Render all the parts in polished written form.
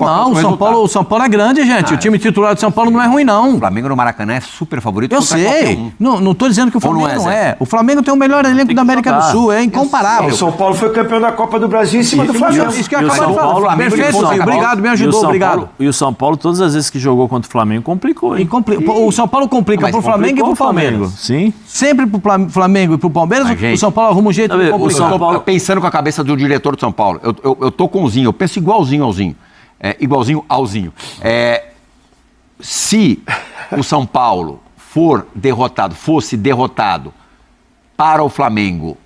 Copa. Não, o São Paulo é grande, gente. O time titular do São Paulo não é ruim, não. O Flamengo no Maracanã é super favorito. Eu sei. Não estou dizendo que o Flamengo não é. O Flamengo tem o melhor elenco da América do Sul. É incomparável. O São Paulo foi campeão da Copa do Brasil em cima do Flamengo. Isso que eu acabo de falar. Perfeito, obrigado, me ajudou, obrigado. E o São Paulo, todas as vezes que jogou contra o Flamengo, complicou. O São Paulo complica pro Flamengo e pro Palmeiras. Sim. Sempre pro Flamengo e pro Palmeiras, o São Paulo arruma um jeito de complicar. Eu tô pensando com a cabeça do diretor do São Paulo. Eu tô com o Zinho, eu penso igualzinho ao Zinho. Igualzinho ao Zinho. Se o São Paulo fosse derrotado para o Flamengo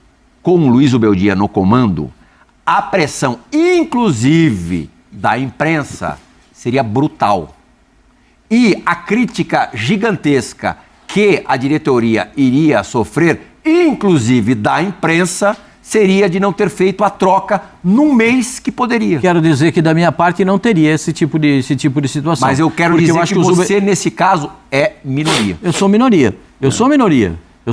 com o Luiz Ubeldia no comando, a pressão, inclusive da imprensa, seria brutal. E a crítica gigantesca que a diretoria iria sofrer, inclusive da imprensa, seria de não ter feito a troca num mês que poderia. Quero dizer que da minha parte não teria esse tipo de situação. Mas eu quero dizer que você, nesse caso, é minoria. Eu sou minoria. Eu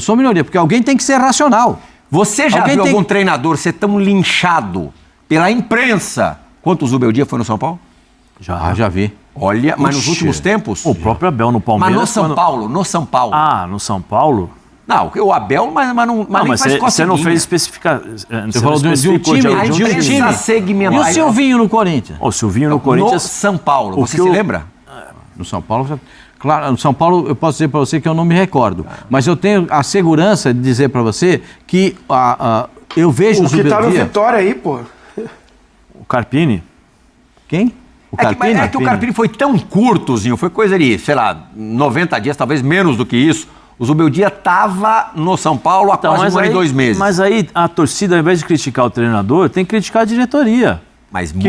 sou minoria, porque alguém tem que ser racional. Você já viu algum treinador ser tão linchado pela imprensa quanto o Zubeldia foi no São Paulo? Já vi. Olha, mas nos últimos tempos? O próprio Abel no Palmeiras. Mas no São Paulo. Ah, no São Paulo? Não, o Abel, mas não mas você não fez especificar. Você falou de um time. E o Silvinho no Corinthians? O Silvinho no Corinthians. No São Paulo, você se lembra? No São Paulo, claro, no São Paulo eu posso dizer para você que eu não me recordo. Mas eu tenho a segurança de dizer para você que eu vejo o Zubeldia... O que tá no Vitória aí, pô. O Carpini. Quem? É que o Carpini foi tão curtozinho, foi coisa de, sei lá, 90 dias, talvez menos do que isso. O Zubeldia estava no São Paulo há quase 1 ano e 2 meses. Mas aí a torcida, ao invés de criticar o treinador, tem que criticar a diretoria.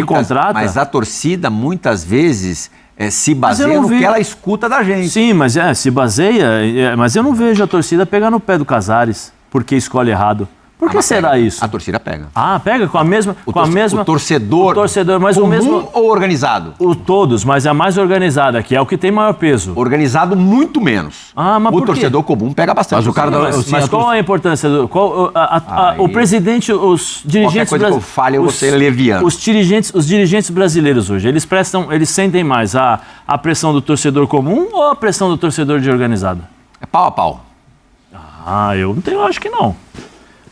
Contrata. Mas a torcida, muitas vezes, se baseia no que ela escuta da gente. Sim, mas se baseia... mas eu não vejo a torcida pegar no pé do Casares, porque escolhe errado. Por que será isso? A torcida pega. Pega com a mesma... O torcedor mas comum o mesmo... ou organizado? Todos, mas a mais organizada, que é o que tem maior peso. Organizado muito menos. Mas o torcedor comum pega bastante. Mas qual a importância? O presidente, os dirigentes... Qualquer coisa que eu fale, eu vou ser leviano. Os dirigentes brasileiros hoje, eles sentem mais a pressão do torcedor comum ou a pressão do torcedor de organizado? É pau a pau. Acho que não.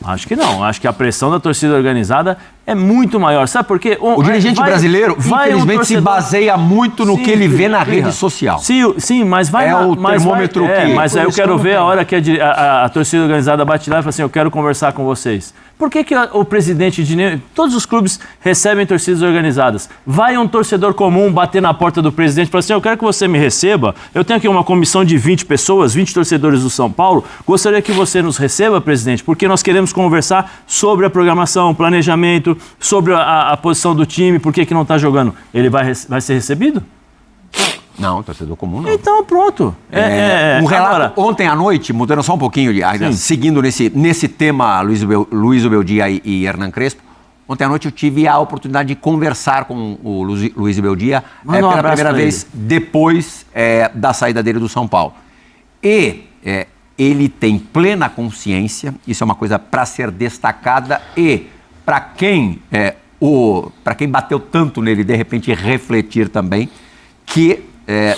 Acho que não. Acho que a pressão da torcida organizada é muito maior. Sabe por quê? O dirigente brasileiro, infelizmente, se baseia muito no que ele vê na rede social. Sim, mas vai... o termômetro que... Mas aí eu quero ver a hora que a torcida organizada bate lá e fala assim, eu quero conversar com vocês. Por que o presidente de... Todos os clubes recebem torcidas organizadas. Vai um torcedor comum bater na porta do presidente e falar assim, eu quero que você me receba. Eu tenho aqui uma comissão de 20 pessoas, 20 torcedores do São Paulo. Gostaria que você nos receba, presidente, porque nós queremos conversar sobre a programação, planejamento, sobre a posição do time, por que não está jogando. Ele vai ser recebido? Não, torcedor comum não. Então, pronto. Um relato, ontem à noite, mudando só um pouquinho, seguindo nesse tema Luiz Ubeldia e Hernan Crespo, ontem à noite eu tive a oportunidade de conversar com o Luiz Ubeldia pela primeira vez depois da saída dele do São Paulo. E ele tem plena consciência, isso é uma coisa para ser destacada e para quem bateu tanto nele, de repente refletir também, que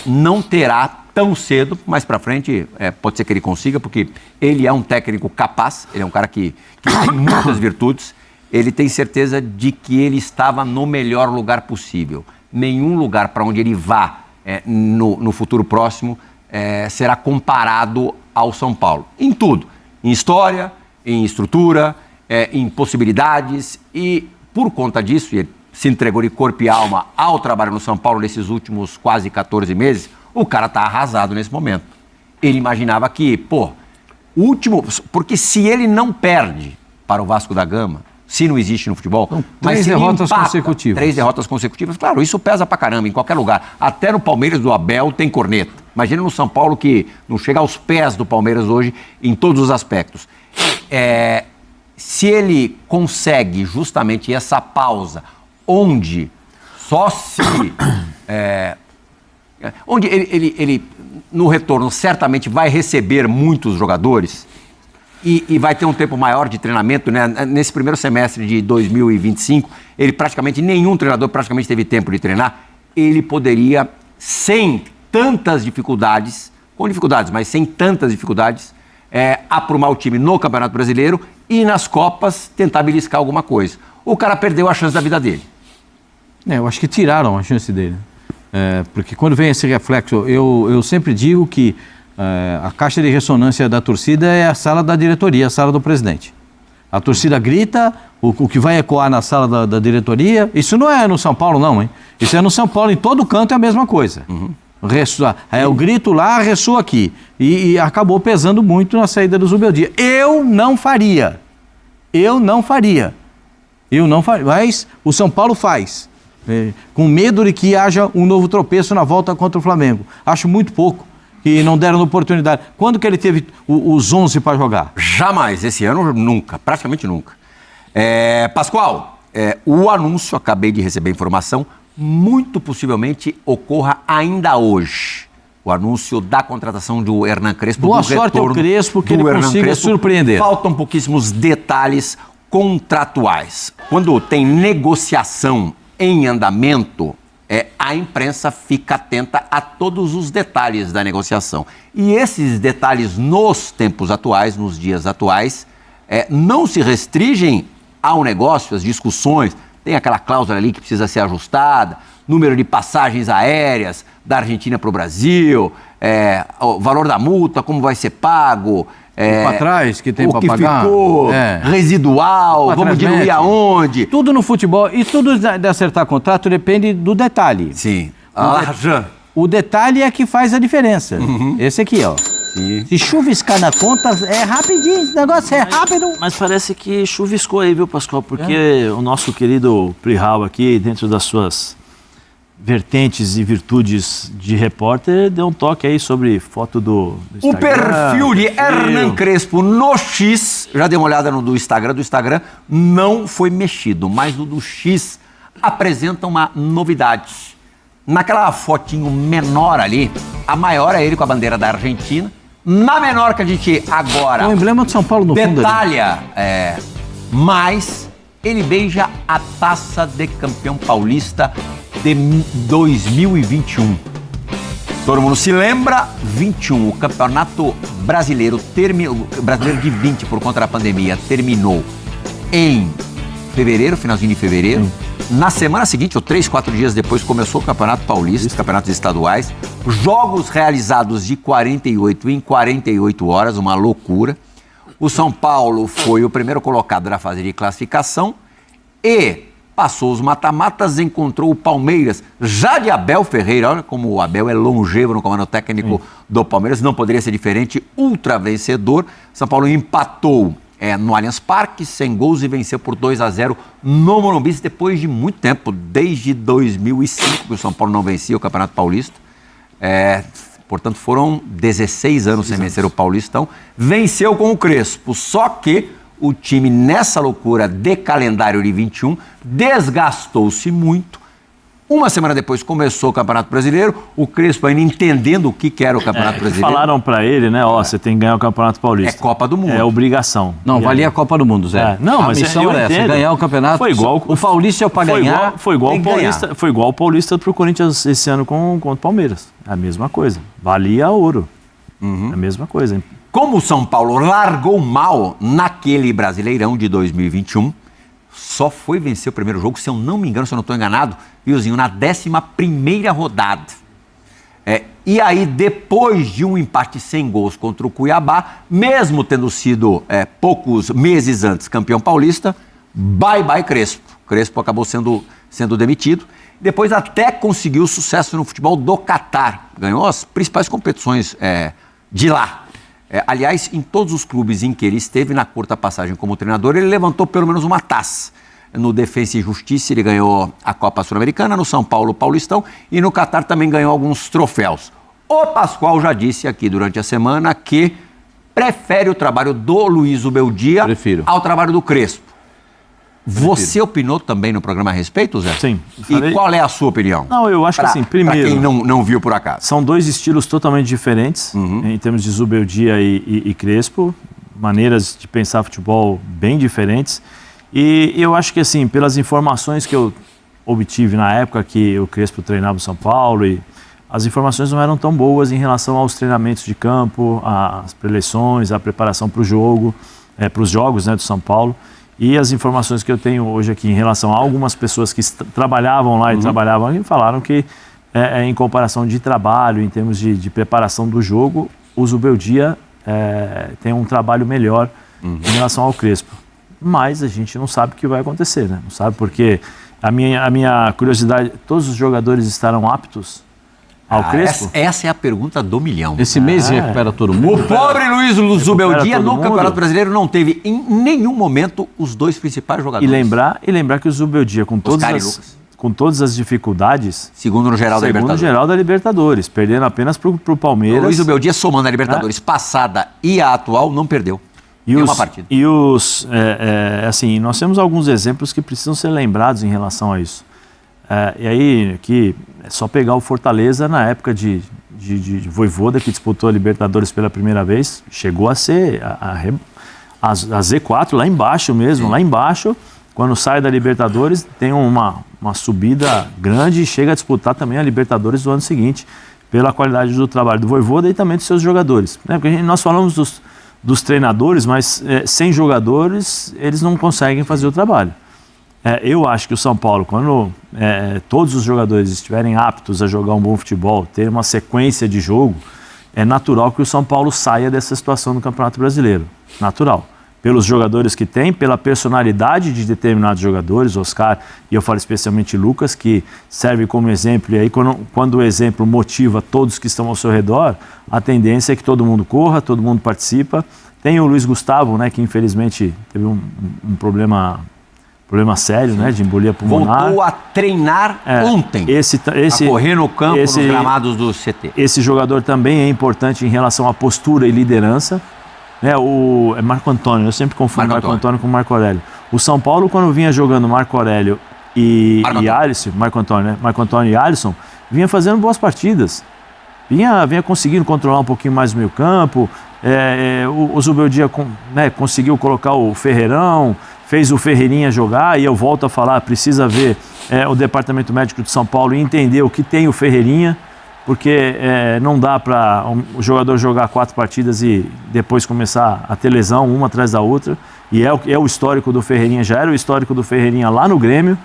não terá tão cedo, mais para frente, pode ser que ele consiga, porque ele é um técnico capaz, ele é um cara que tem muitas virtudes, ele tem certeza de que ele estava no melhor lugar possível. Nenhum lugar para onde ele vá no futuro próximo será comparado ao São Paulo. Em tudo, em história, em estrutura, em possibilidades, e por conta disso, ele se entregou de corpo e alma ao trabalho no São Paulo nesses últimos quase 14 meses, o cara está arrasado nesse momento. Ele imaginava que, porque se ele não perde para o Vasco da Gama, se não existe no futebol, mas 3 derrotas consecutivas. 3 derrotas consecutivas, claro, isso pesa pra caramba, em qualquer lugar. Até no Palmeiras do Abel tem corneta. Imagina no São Paulo que não chega aos pés do Palmeiras hoje em todos os aspectos. Se ele consegue justamente essa pausa, onde onde ele no retorno certamente vai receber muitos jogadores e vai ter um tempo maior de treinamento, né? Nesse primeiro semestre de 2025, nenhum treinador praticamente teve tempo de treinar. ele poderia, sem tantas dificuldades, com dificuldades, mas sem tantas dificuldades, aprumar o time no Campeonato Brasileiro e nas Copas tentar beliscar alguma coisa. O cara perdeu a chance da vida dele. Eu acho que tiraram a chance dele. Porque quando vem esse reflexo, eu sempre digo que a caixa de ressonância da torcida é a sala da diretoria, a sala do presidente. A torcida grita, o que vai ecoar na sala da diretoria, isso não é no São Paulo não, hein? Isso é no São Paulo, em todo canto é a mesma coisa. O grito lá, ressoa aqui. E acabou pesando muito na saída do Zubeldia. Eu não faria. Mas o São Paulo faz. Com medo de que haja um novo tropeço na volta contra o Flamengo. Acho muito pouco que não deram oportunidade. Quando que ele teve os 11 para jogar? Jamais. Esse ano, nunca. Praticamente nunca. Pascoal, o anúncio, acabei de receber informação, muito possivelmente ocorra ainda hoje. O anúncio da contratação do Hernan Crespo. Boa sorte ao Crespo, que ele consiga surpreender. Faltam pouquíssimos detalhes contratuais. Quando tem negociação em andamento, a imprensa fica atenta a todos os detalhes da negociação. E esses detalhes nos tempos atuais, nos dias atuais, não se restringem ao negócio, às discussões. Tem aquela cláusula ali que precisa ser ajustada, número de passagens aéreas da Argentina para o Brasil, o valor da multa, como vai ser pago. Para trás que tem para pagar. O que ficou, residual, vamos diluir aonde. Tudo no futebol, e tudo de acertar contrato depende do detalhe. Sim. O detalhe é que faz a diferença. Esse aqui, ó. Sim. Se chuviscar na conta, é rapidinho, esse negócio é rápido. Mas parece que chuviscou aí, viu, Pascoal? Porque o nosso querido Prihal aqui, dentro das suas vertentes e virtudes de repórter, deu um toque aí sobre foto do Instagram. O perfil de Hernan Crespo no X, já dei uma olhada no do Instagram não foi mexido, mas no do X apresenta uma novidade. Naquela fotinho menor ali, a maior é ele com a bandeira da Argentina. Na menor que a gente agora... É o emblema de São Paulo no fundo. Detalha, mas ele beija a taça de campeão paulista de 2021. Todo mundo se lembra, 21, o campeonato brasileiro brasileiro de 20 por conta da pandemia terminou em fevereiro, finalzinho de fevereiro. Na semana seguinte, ou 3, 4 dias depois, começou o Campeonato Paulista, os campeonatos estaduais. Jogos realizados de 48 em 48 horas, uma loucura. O São Paulo foi o primeiro colocado na fase de classificação e passou os mata-matas, encontrou o Palmeiras, já de Abel Ferreira. Olha como o Abel é longevo no comando técnico do Palmeiras, não poderia ser diferente, ultra vencedor. São Paulo empatou no Allianz Parque, sem gols, e venceu por 2-0 no Morumbi, depois de muito tempo, desde 2005, que o São Paulo não vencia o Campeonato Paulista. Portanto, foram 16 anos sem vencer o Paulistão. Venceu com o Crespo, só que o time, nessa loucura de calendário de 21, desgastou-se muito. Uma semana depois começou o Campeonato Brasileiro, o Crespo ainda entendendo o que era o Campeonato Brasileiro. Falaram pra ele, né, você tem que ganhar o Campeonato Paulista. É Copa do Mundo. É obrigação. Não, valia a Copa do Mundo, Zé. Não, mas a missão era essa, ganhar o campeonato. Foi igual, o Paulista é para ganhar. Foi igual o Paulista pro Corinthians esse ano contra o Palmeiras. A mesma coisa. Valia ouro. A mesma coisa. Como o São Paulo largou mal naquele Brasileirão de 2021, só foi vencer o primeiro jogo, se eu não me engano, se eu não estou enganado, Viozinho, na 11ª rodada. E aí, depois de um empate sem gols contra o Cuiabá, mesmo tendo sido poucos meses antes campeão paulista, bye Crespo. Crespo acabou sendo demitido. Depois até conseguiu sucesso no futebol do Catar. Ganhou as principais competições de lá. Aliás, em todos os clubes em que ele esteve, na curta passagem como treinador, ele levantou pelo menos uma taça. No Defensa e Justiça ele ganhou a Copa Sul-Americana, no São Paulo, Paulistão, e no Catar também ganhou alguns troféus. O Pascoal já disse aqui durante a semana que prefere o trabalho do Luiz Ubeldia ao trabalho do Crespo. Você opinou também no programa a respeito, Zé? Sim. E qual é a sua opinião? Não, eu acho que assim, primeiro... Para quem não viu por acaso. São dois estilos totalmente diferentes, em termos de Zubeldia e Crespo, maneiras de pensar futebol bem diferentes. E eu acho que assim, pelas informações que eu obtive na época que o Crespo treinava o São Paulo, e as informações não eram tão boas em relação aos treinamentos de campo, às preleções, à preparação para o jogo, para os jogos, né, do São Paulo. E as informações que eu tenho hoje aqui em relação a algumas pessoas que trabalhavam lá e trabalhavam aqui, falaram que em comparação de trabalho, em termos de preparação do jogo, o Zubeldia tem um trabalho melhor em relação ao Crespo. Mas a gente não sabe o que vai acontecer, né? Não sabe, porque a minha curiosidade, todos os jogadores estarão aptos ao Crespo? Essa é a pergunta do milhão. Esse mês recupera todo mundo. O pobre Luiz Zubeldia no todo Campeonato mundo. Brasileiro não teve em nenhum momento os dois principais jogadores. E lembrar que o Zubeldia, com todas as dificuldades, Segundo no geral da Libertadores. geral da Libertadores, perdendo apenas para o Palmeiras. O Luiz Zubeldia, somando a Libertadores passada e a atual, não perdeu. E uma partida. Assim, nós temos alguns exemplos que precisam ser lembrados em relação a isso. E aí, aqui, é só pegar o Fortaleza na época de Vojvoda, que disputou a Libertadores pela primeira vez, chegou a ser a Z4 lá embaixo mesmo, lá embaixo, quando sai da Libertadores, tem uma subida grande e chega a disputar também a Libertadores do ano seguinte, pela qualidade do trabalho do Vojvoda e também dos seus jogadores. Porque nós falamos dos treinadores, mas sem jogadores eles não conseguem fazer o trabalho. Eu acho que o São Paulo, quando todos os jogadores estiverem aptos a jogar um bom futebol, ter uma sequência de jogo, é natural que o São Paulo saia dessa situação no Campeonato Brasileiro. Natural. Pelos jogadores que tem, pela personalidade de determinados jogadores, Oscar, e eu falo especialmente Lucas, que serve como exemplo, e aí quando o exemplo motiva todos que estão ao seu redor, a tendência é que todo mundo corra, todo mundo participa. Tem o Luiz Gustavo, né, que infelizmente teve um problema sério, né, de embolia pulmonar. Voltou a treinar ontem, a correr no campo, nos gramados do CT. Esse jogador também é importante em relação à postura e liderança. É Marco Antônio, eu sempre confundo Marco Antônio com Marco Aurélio. O São Paulo, quando vinha jogando Marco Aurélio e Alisson, Marco Antônio e Alisson, vinha fazendo boas partidas. Vinha conseguindo controlar um pouquinho mais o meio campo. O Zubeldia conseguiu colocar o Ferreirão, fez o Ferreirinha jogar, e eu volto a falar, precisa ver o Departamento Médico de São Paulo e entender o que tem o Ferreirinha, porque não dá para o jogador jogar 4 partidas e depois começar a ter lesão uma atrás da outra, e é o histórico do Ferreirinha, já era o histórico do Ferreirinha lá no Grêmio,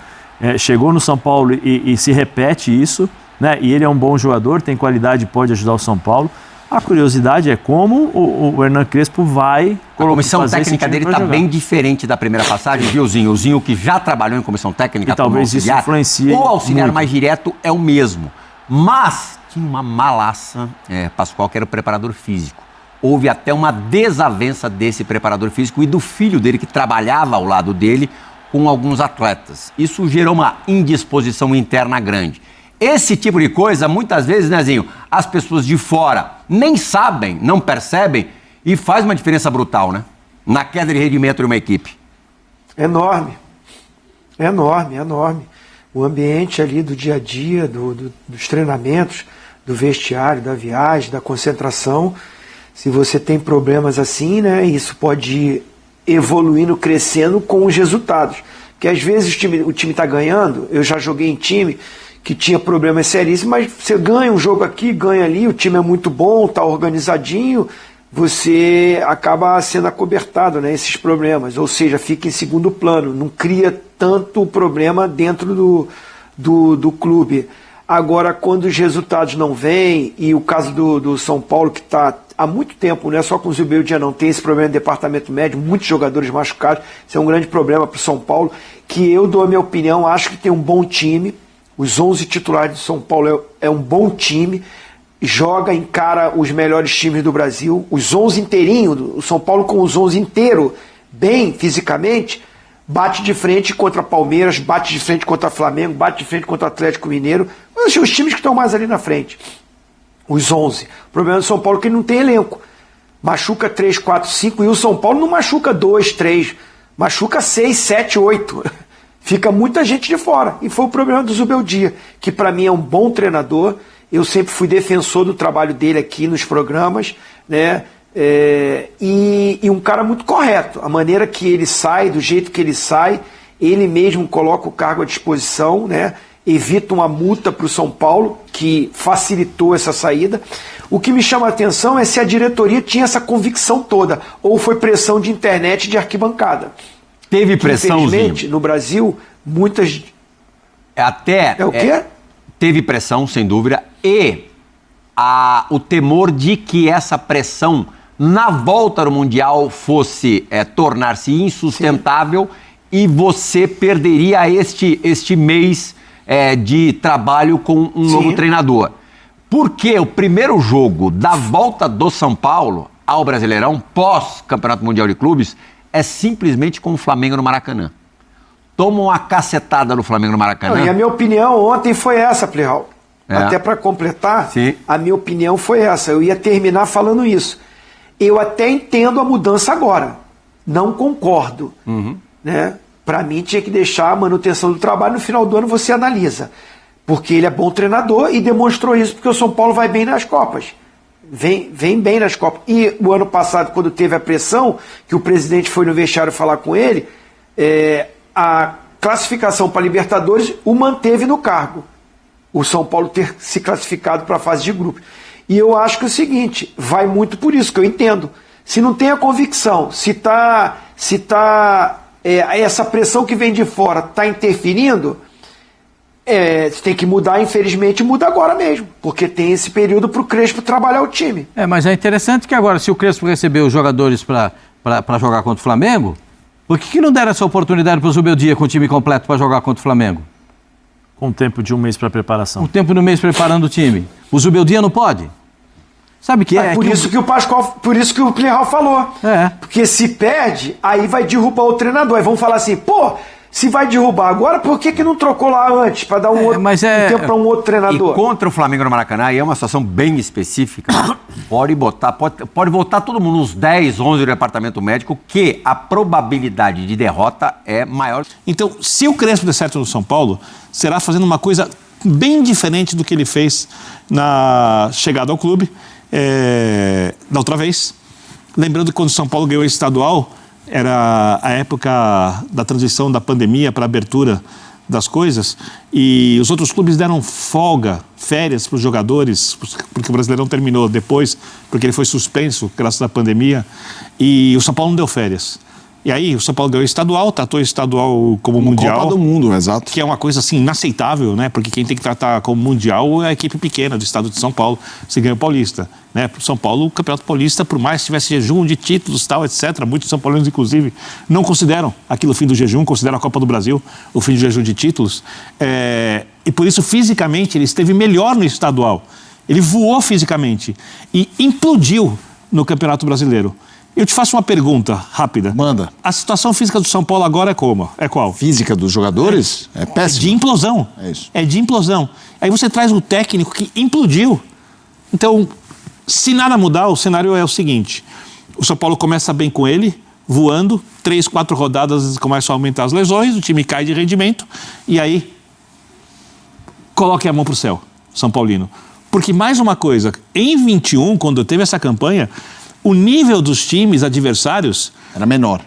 chegou no São Paulo e se repete isso, né? E ele é um bom jogador, tem qualidade, pode ajudar o São Paulo. A curiosidade é como o Hernan Crespo vai colocar. A comissão técnica dele está bem diferente da primeira passagem, viu, Zinho? O Zinho que já trabalhou em comissão técnica, e talvez isso influencie. O auxiliar muito. mais direto é o mesmo. Mas tinha uma malaça, Pascoal, que era o preparador físico. Houve até uma desavença desse preparador físico e do filho dele, que trabalhava ao lado dele, com alguns atletas. Isso gerou uma indisposição interna grande. Esse tipo de coisa, muitas vezes, né, Zinho, as pessoas de fora nem sabem, não percebem, e faz uma diferença brutal, né? Na queda de rendimento de uma equipe. Enorme. Enorme. O ambiente ali do dia a dia, dos treinamentos, do vestiário, da viagem, da concentração. Se você tem problemas assim, né, isso pode ir evoluindo, crescendo com os resultados. Porque às vezes o time está ganhando, eu já joguei em time que tinha problemas seríssimos, mas você ganha um jogo aqui, ganha ali, o time é muito bom, está organizadinho, você acaba sendo acobertado, né, esses problemas, ou seja, fica em segundo plano, não cria tanto problema dentro do clube. Agora, quando os resultados não vêm, e o caso do São Paulo, que está há muito tempo, não é só com o Zubeldia, não, tem esse problema de departamento médico, muitos jogadores machucados, isso é um grande problema para o São Paulo, que eu dou a minha opinião, acho que tem um bom time, os 11 titulares do São Paulo é um bom time, encara os melhores times do Brasil, os 11 inteirinhos, o São Paulo com os 11 inteiro, bem fisicamente, bate de frente contra Palmeiras, bate de frente contra Flamengo, bate de frente contra Atlético Mineiro, os times que estão mais ali na frente, os 11. O problema do São Paulo é que ele não tem elenco, machuca 3, 4, 5, e o São Paulo não machuca 2, 3, machuca 6, 7, 8, fica muita gente de fora, e foi o problema do Zubeldia, que para mim é um bom treinador, eu sempre fui defensor do trabalho dele aqui nos programas, né? E um cara muito correto. A maneira que ele sai, do jeito que ele sai, ele mesmo coloca o cargo à disposição, né? Evita uma multa para o São Paulo, que facilitou essa saída. O que me chama a atenção é se a diretoria tinha essa convicção toda, ou foi pressão de internet, de arquibancada. Teve pressão, infelizmente, no Brasil, muitas... Até... É o quê? Teve pressão, sem dúvida, e o temor de que essa pressão na volta do Mundial fosse tornar-se insustentável e você perderia este mês de trabalho com um novo treinador. Porque o primeiro jogo da volta do São Paulo ao Brasileirão, pós-Campeonato Mundial de Clubes, é simplesmente com o Flamengo no Maracanã. Toma uma cacetada no Flamengo no Maracanã. Não, e a minha opinião ontem foi essa, Plihal. Até para completar, a minha opinião foi essa. Eu ia terminar falando isso. Eu até entendo a mudança agora. Não concordo. Né? Para mim, tinha que deixar a manutenção do trabalho. No final do ano, você analisa. Porque ele é bom treinador e demonstrou isso porque o São Paulo vai bem nas Copas. Vem bem nas Copas. E o ano passado, quando teve a pressão, que o presidente foi no vestiário falar com ele, a classificação para Libertadores o manteve no cargo. O São Paulo ter se classificado para a fase de grupo. E eu acho que é o seguinte, vai muito por isso, que eu entendo. Se não tem a convicção, se essa pressão que vem de fora está interferindo, você tem que mudar, infelizmente, muda agora mesmo. Porque tem esse período para o Crespo trabalhar o time. Mas é interessante que agora, se o Crespo recebeu os jogadores para jogar contra o Flamengo, por que não deram essa oportunidade para o Zubeldia com o time completo para jogar contra o Flamengo? Com tempo de um mês para preparação. Um tempo no mês preparando o time. O Zubeldia não pode? Sabe que por isso que o Pascoal, por isso que o Plihal falou. Porque se perde, aí vai derrubar o treinador. Aí vão falar assim, se vai derrubar agora, por que não trocou lá antes? Para dar um tempo para um outro treinador. E contra o Flamengo no Maracanã, e é uma situação bem específica, pode votar todo mundo, uns 10, 11 do departamento médico, que a probabilidade de derrota é maior. Então, se o Crespo der certo no São Paulo, será fazendo uma coisa bem diferente do que ele fez na chegada ao clube, da outra vez. Lembrando que quando o São Paulo ganhou o estadual, era a época da transição da pandemia para a abertura das coisas, e os outros clubes deram férias para os jogadores, porque o Brasileirão terminou depois, porque ele foi suspenso graças à pandemia, e o São Paulo não deu férias. E aí o São Paulo ganhou o estadual, tratou o estadual como mundial. Copa do Mundo, exato. Que é uma coisa assim inaceitável, né? Porque quem tem que tratar como mundial é a equipe pequena do estado de São Paulo. Se ganha o Paulista, né? Para o São Paulo, o Campeonato Paulista, por mais que tivesse jejum de títulos, tal, etc., muitos São Paulinos, inclusive, não consideram aquilo o fim do jejum, consideram a Copa do Brasil o fim do jejum de títulos. E por isso, fisicamente, ele esteve melhor no estadual. Ele voou fisicamente e implodiu no Campeonato Brasileiro. Eu te faço uma pergunta rápida. Manda. A situação física do São Paulo agora é como? É qual? Física dos jogadores? É péssima. De implosão. É isso. É de implosão. Aí você traz um técnico que implodiu. Então, se nada mudar, o cenário é o seguinte. O São Paulo começa bem com ele, voando, 3, 4 rodadas começam a aumentar as lesões, o time cai de rendimento, e aí coloque a mão pro céu, São Paulino. Porque mais uma coisa, em 21, quando teve essa campanha, o nível dos times adversários era menor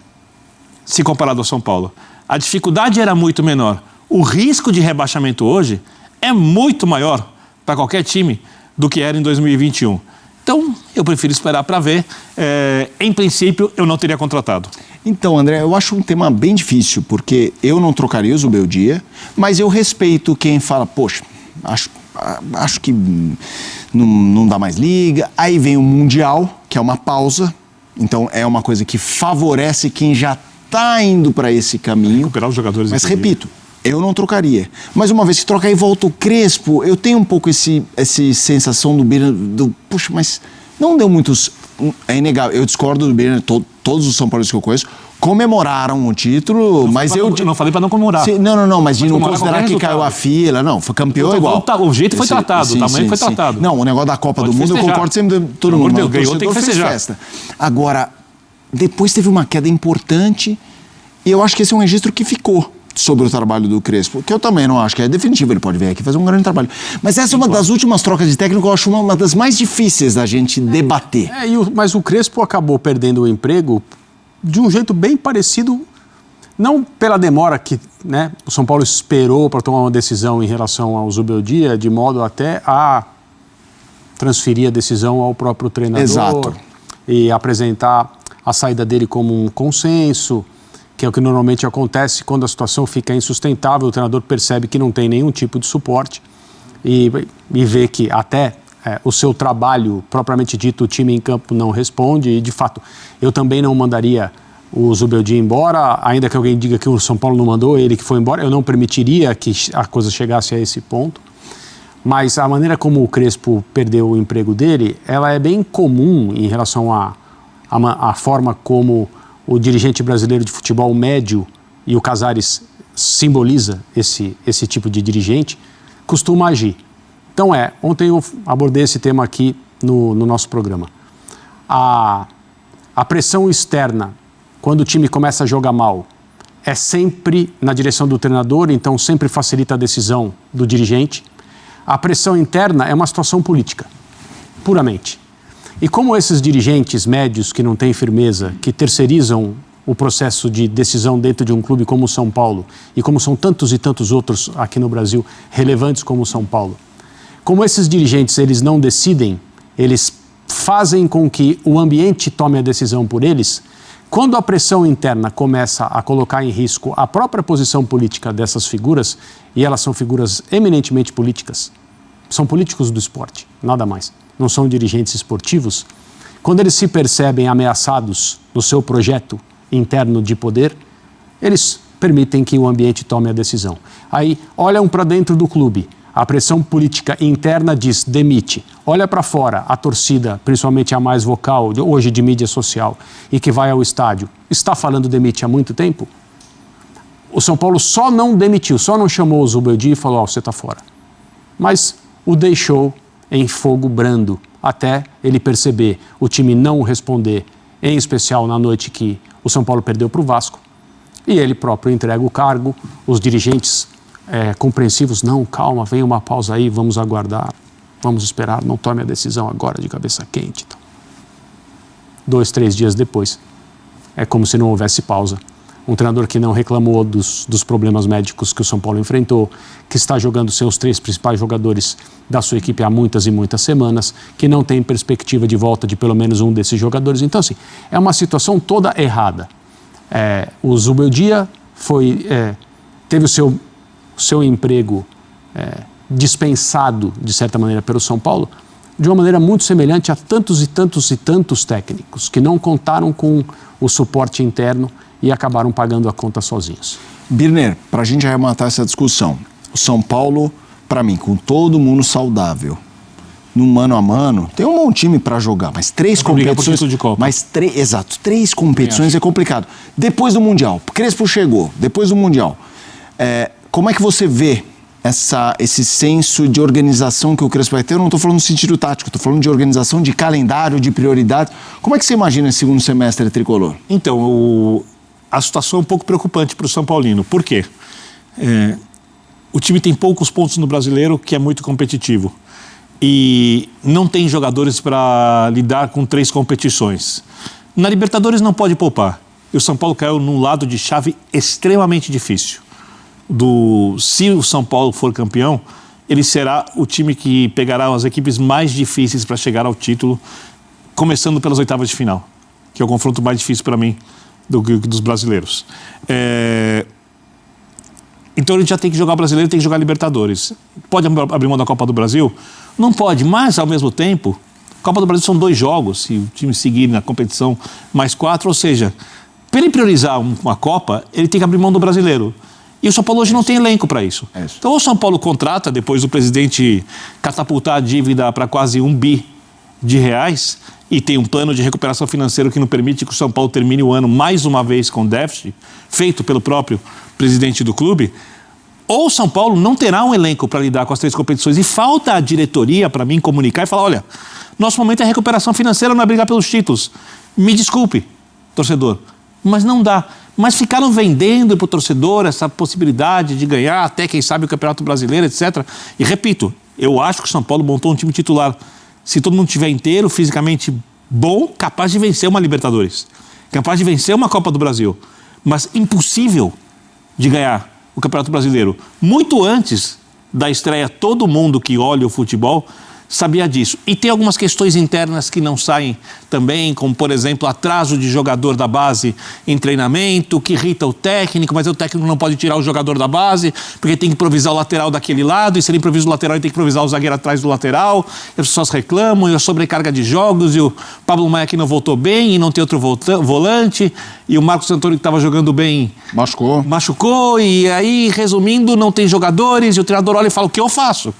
se comparado ao São Paulo. A dificuldade era muito menor. O risco de rebaixamento hoje é muito maior para qualquer time do que era em 2021. Então, eu prefiro esperar para ver. Em princípio, eu não teria contratado. Então, André, eu acho um tema bem difícil, porque eu não trocaria o Zubeldia, mas eu respeito quem fala, poxa, acho que não dá mais liga. Aí vem o Mundial, que é uma pausa. Então, é uma coisa que favorece quem já está indo para esse caminho. Recuperar os jogadores. Mas, repito, eu não trocaria. Mas uma vez que troca e volta o Crespo, eu tenho um pouco essa sensação do Birner, puxa, mas não deu muitos... É inegável, eu discordo do Birner, todos os São Paulinos que eu conheço comemoraram o título, mas eu não falei para não comemorar. Não, mas de não considerar que caiu a fila, não, foi campeão igual. O jeito foi tratado, o tamanho foi tratado. Não, o negócio da Copa do Mundo, eu concordo sempre, todo mundo, Deus, ganhou, tem que festejar. Festa. Agora, depois teve uma queda importante, e eu acho que esse é um registro que ficou sobre o trabalho do Crespo, que eu também não acho que é definitivo, ele pode vir aqui fazer um grande trabalho. Mas essa é uma das últimas trocas de técnico, eu acho uma das mais difíceis da gente debater. Mas o Crespo acabou perdendo o emprego de um jeito bem parecido, Não pela demora que, né, o São Paulo esperou para tomar uma decisão em relação ao Zubeldia, de modo até a transferir a decisão ao próprio treinador. Exato. E apresentar a saída dele como um consenso, que é o que normalmente acontece quando a situação fica insustentável, o treinador percebe que não tem nenhum tipo de suporte e vê que até o seu trabalho, propriamente dito, o time em campo não responde e, de fato, eu também não mandaria o Zubeldia embora, ainda que alguém diga que o São Paulo não mandou, ele que foi embora, eu não permitiria que a coisa chegasse a esse ponto. Mas a maneira como o Crespo perdeu o emprego dele, ela é bem comum em relação à forma como o dirigente brasileiro de futebol médio, e o Casares simboliza esse tipo de dirigente, costuma agir. Então ontem eu abordei esse tema aqui no nosso programa. A pressão externa, quando o time começa a jogar mal, é sempre na direção do treinador, então sempre facilita a decisão do dirigente. A pressão interna é uma situação política, puramente. E como esses dirigentes médios que não têm firmeza, que terceirizam o processo de decisão dentro de um clube como o São Paulo, e como são tantos e tantos outros aqui no Brasil, relevantes como o São Paulo, como esses dirigentes eles não decidem, eles fazem com que o ambiente tome a decisão por eles, quando a pressão interna começa a colocar em risco a própria posição política dessas figuras, e elas são figuras eminentemente políticas, são políticos do esporte, nada mais, não são dirigentes esportivos, quando eles se percebem ameaçados no seu projeto interno de poder, eles permitem que o ambiente tome a decisão. Aí olham para dentro do clube, a pressão política interna diz demite. Olha para fora, a torcida, principalmente a mais vocal, hoje de mídia social, e que vai ao estádio, está falando demite há muito tempo? O São Paulo só não demitiu, só não chamou o Zubeldia e falou, você está fora. Mas o deixou em fogo brando, até ele perceber o time não responder, em especial na noite que o São Paulo perdeu para o Vasco, e ele próprio entrega o cargo, os dirigentes compreensivos, não, calma, vem uma pausa aí, vamos aguardar, vamos esperar, não tome a decisão agora de cabeça quente. Então, 2, 3 dias depois, é como se não houvesse pausa. Um treinador que não reclamou dos problemas médicos que o São Paulo enfrentou, que está jogando seus 3 principais jogadores da sua equipe há muitas e muitas semanas, que não tem perspectiva de volta de pelo menos um desses jogadores. Então, assim, é uma situação toda errada. O Zubeldia teve o seu emprego dispensado, de certa maneira, pelo São Paulo, de uma maneira muito semelhante a tantos e tantos e tantos técnicos que não contaram com o suporte interno e acabaram pagando a conta sozinhos. Birner, para a gente arrematar essa discussão, o São Paulo, para mim, com todo mundo saudável, no mano a mano, tem um bom time para jogar, mas 3 competições... de Copa. Exato, 3 competições é complicado. Depois do Mundial, Crespo chegou, depois do Mundial, como é que você vê esse senso de organização que o Crespo vai ter? Eu não estou falando no sentido tático, estou falando de organização, de calendário, de prioridade. Como é que você imagina esse segundo semestre tricolor? Então, a situação é um pouco preocupante para o São Paulino. Por quê? O time tem poucos pontos no Brasileiro, que é muito competitivo. E não tem jogadores para lidar com 3 competições. Na Libertadores não pode poupar. E o São Paulo caiu num lado de chave extremamente difícil. Se o São Paulo for campeão, ele será o time que pegará as equipes mais difíceis para chegar ao título, começando pelas oitavas de final, que é o confronto mais difícil para mim dos brasileiros. Então ele já tem que jogar brasileiro, tem que jogar Libertadores. Pode abrir mão da Copa do Brasil? Não pode, mas ao mesmo tempo, Copa do Brasil são 2 jogos, se o time seguir na competição mais 4, ou seja, para ele priorizar uma Copa, ele tem que abrir mão do brasileiro. E o São Paulo hoje não tem elenco para isso. Então o São Paulo contrata, depois do presidente catapultar a dívida para quase R$1 bi, e tem um plano de recuperação financeira que não permite que o São Paulo termine o ano mais uma vez com déficit, feito pelo próprio presidente do clube, ou o São Paulo não terá um elenco para lidar com as 3 competições. E falta a diretoria para mim comunicar e falar, olha, nosso momento é recuperação financeira, não é brigar pelos títulos. Me desculpe, torcedor, mas não dá. Mas ficaram vendendo para o torcedor essa possibilidade de ganhar até, quem sabe, o Campeonato Brasileiro, etc. E repito, eu acho que o São Paulo montou um time titular, se todo mundo estiver inteiro, fisicamente bom, capaz de vencer uma Libertadores, capaz de vencer uma Copa do Brasil. mas impossível de ganhar o Campeonato Brasileiro. Muito antes da estreia, todo mundo que olha o futebol sabia disso. E tem algumas questões internas que não saem também, como, por exemplo, atraso de jogador da base em treinamento, que irrita o técnico, mas o técnico não pode tirar o jogador da base, porque tem que improvisar o lateral daquele lado, e se ele improvisa o lateral, ele tem que improvisar o zagueiro atrás do lateral, e as pessoas reclamam, e a sobrecarga de jogos, e o Pablo Maia que não voltou bem, e não tem outro volante, e o Marcos Antônio que estava jogando bem... Machucou, e aí, resumindo, não tem jogadores, e o treinador olha e fala, o que eu faço?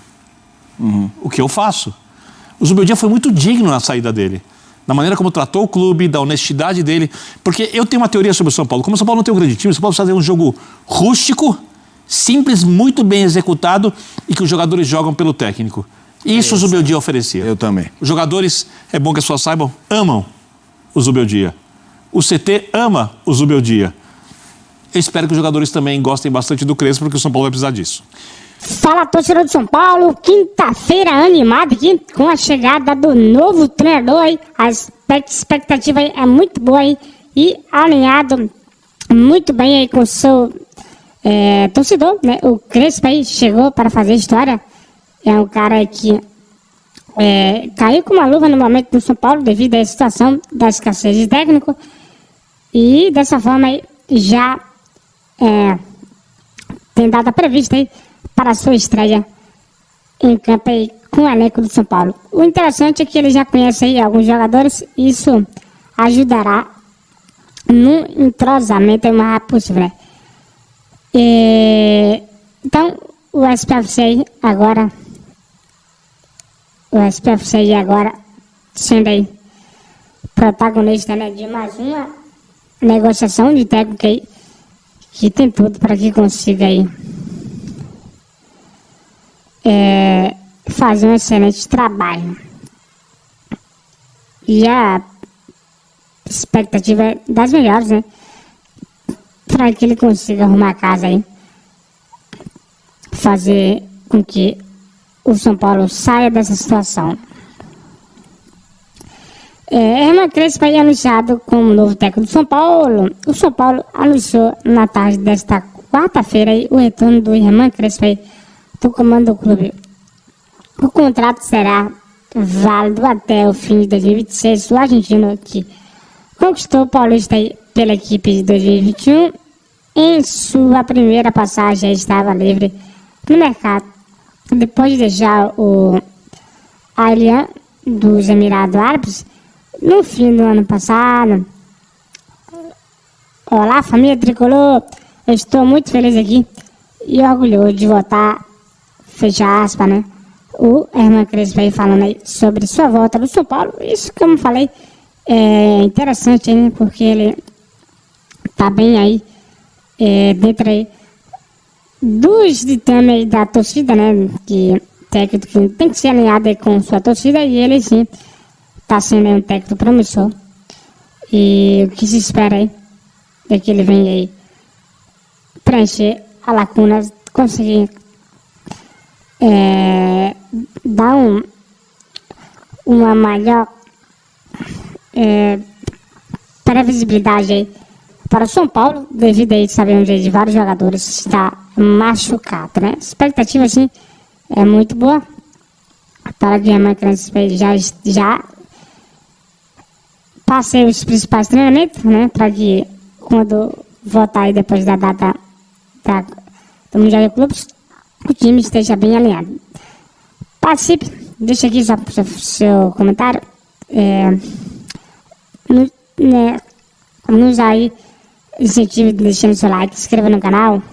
O que eu faço? O Zubeldia foi muito digno na saída dele, na maneira como tratou o clube, da honestidade dele, porque eu tenho uma teoria sobre o São Paulo. Como o São Paulo não tem um grande time, o São Paulo precisa fazer um jogo rústico, simples, muito bem executado e que os jogadores jogam pelo técnico. Isso o Zubeldia oferecia. Eu também. Os jogadores, é bom que as pessoas saibam, amam o Zubeldia. O CT ama o Zubeldia. Eu espero que os jogadores também gostem bastante do Crespo, porque o São Paulo vai precisar disso. Fala, torcedor de São Paulo, quinta-feira animada aqui com a chegada do novo treinador aí. A expectativa aí é muito boa aí e alinhado muito bem aí com o seu torcedor, né? O Crespo aí chegou para fazer história. É um cara que caiu com uma luva no momento do São Paulo devido à situação da escassez de técnico e dessa forma aí já tem data prevista aí para a sua estreia em campo aí com o elenco do São Paulo. O interessante é que ele já conhece aí alguns jogadores, isso ajudará no entrosamento o mais rápido possível, né? Então, o SPFC agora sendo aí protagonista, né, de mais uma negociação de técnico aí, que tem tudo para que consiga aí fazer um excelente trabalho. E a expectativa é das melhores, né? Para que ele consiga arrumar a casa aí, fazer com que o São Paulo saia dessa situação. Hernan Crespo aí anunciado como novo técnico do São Paulo. O São Paulo anunciou na tarde desta quarta-feira aí o retorno do Hernan Crespo aí do comando do clube. O contrato será válido até o fim de 2026. O argentino que conquistou o Paulista aí pela equipe de 2021, em sua primeira passagem estava livre no mercado, depois de deixar o Al-Hilal dos Emirados Árabes no fim do ano passado. Olá, família tricolor, eu estou muito feliz aqui e orgulhoso de voltar, fecha aspas, né? O Hernan Crespo aí falando aí sobre sua volta do São Paulo. Isso, como eu falei, é interessante, né? Porque ele tá bem aí dentro aí dos ditames da torcida, né? Que técnico tem que ser alinhado aí com sua torcida, e ele sim tá sendo um técnico promissor. E o que se espera aí é que ele venha aí preencher a lacuna, conseguir dar uma maior previsibilidade aí para o São Paulo, devido aí, sabemos aí, de vários jogadores está machucado, né? A expectativa, assim, é muito boa para que a Hernan Crespo já passe os principais treinamentos, né? Para que quando voltar aí depois da data do Mundial de Clubes, o time esteja bem alinhado. Participe, deixa aqui seu comentário, nos aí, incentive deixando seu like, se inscreva no canal,